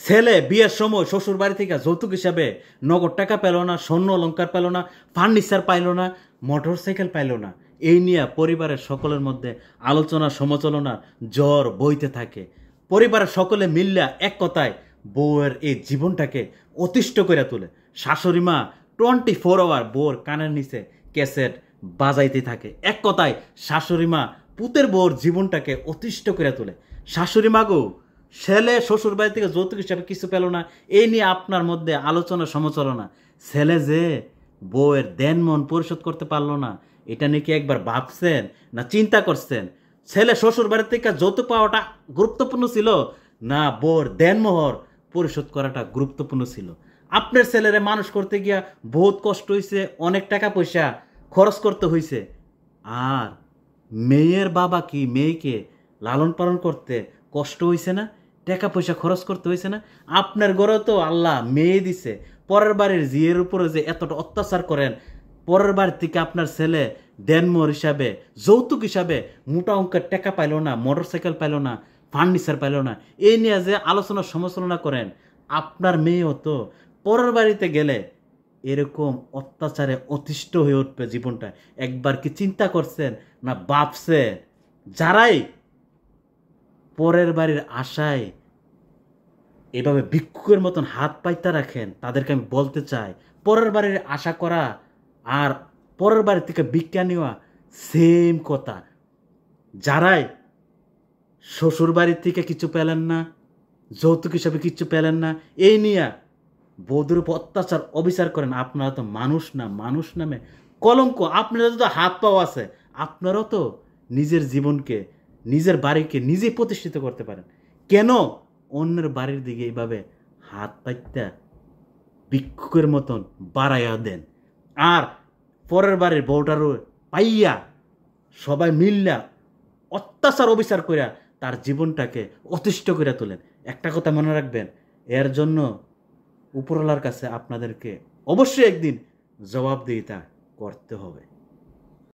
ছেলে বিয়ের সময় শ্বশুর বাড়ি থেকে যৌতুক হিসাবে নগদ টাকা পেল না, স্বর্ণ অলংকার পেল না, ফার্নিচার পাইল না, মোটর সাইকেল পাইল না। এই নিয়ে পরিবারের সকলের মধ্যে আলোচনা সমালোচনা জ্বর বইতে থাকে। পরিবারের সকলে মিল্লা এক কথায় বউয়ের এই জীবনটাকে অতিষ্ঠ করে তোলে। শাশুড়ি মা 24 আওয়ার বউর কানের নিচে ক্যাসেট বাজাইতে থাকে। এক কথায় শাশুড়ি মা পুতের বউর জীবনটাকে অতিষ্ঠ করে তোলে। শাশুড়ি মা গো, ছেলে শ্বশুর বাড়ি থেকে যৌতুক হিসাবে কিছু পেল না, এই নিয়ে আপনার মধ্যে আলোচনা সমালোচনা। ছেলে যে বউয়ের দেন মন পরিশোধ করতে পারলো না, এটা নিয়ে কি একবার ভাবছেন না চিন্তা করছেন? ছেলে শ্বশুর বাড়ি থেকে যৌতুক পাওয়াটা গুরুত্বপূর্ণ ছিল না বউয়ের দেনমোহর পরিশোধ করাটা গুরুত্বপূর্ণ ছিল? আপনার ছেলেরে মানুষ করতে গিয়া বহুত কষ্ট হয়েছে, অনেক টাকা পয়সা খরচ করতে হয়েছে। আর মেয়ের বাবা কি মেয়েকে লালন পালন করতে কষ্ট হয়েছে না? টাকা পয়সা খরচ করতে হয়েছে না? আপনার ঘরে তো আল্লাহ মেয়ে দিছে, পরের বাড়ির জিয়ের উপরে যে এতটা অত্যাচার করেন, পরের বাড়ি থেকে আপনার ছেলে দেনমোহর হিসাবে যৌতুক হিসাবে মোটা অঙ্কের টাকা পাইল না, মোটর সাইকেল পাইল না, ফার্নিচার পাইল না, এই নিয়ে যে আলোচনা সমালোচনা করেন, আপনার মেয়েও তো পরের বাড়িতে গেলে এরকম অত্যাচারে অতিষ্ঠ হয়ে উঠবে জীবনটা। একবার কি চিন্তা করছেন না ভাবছেন? যারাই পরের বাড়ির আশায় এভাবে ভিক্ষুকের মতন হাত পাইতে রাখেন, তাদেরকে আমি বলতে চাই, পরের বাড়ির আশা করা আর পরের বাড়ি থেকে ভিক্ষা নেওয়া সেম কথা। যারাই শ্বশুর বাড়ির থেকে কিছু পেলেন না, যৌতুক হিসাবে কিছু পেলেন না, এই নিয়ে বৌদ্ধের উপর অত্যাচার অবিচার করেন, আপনারা তো মানুষ না, মানুষ নামে কলঙ্ক। আপনারা তো হাত পাও আছে, আপনারাও তো নিজের জীবনকে, নিজের বাড়িকে নিজেই প্রতিষ্ঠিত করতে পারেন। কেন অন্যের বাড়ির দিকে এইভাবে হাত পাইতে ভিক্ষুকের মতন বাড়াইয়া দেন? আর পরের বাড়ির বউটারও পাইয়া সবাই মিল্লা অত্যাচার অবিচার করিয়া তার জীবনটাকে অতিষ্ঠ করে তোলেন। একটা কথা মনে রাখবেন, এর জন্য উপরওয়ালার কাছে আপনাদেরকে অবশ্যই একদিন জবাবদিহিতা করতে হবে।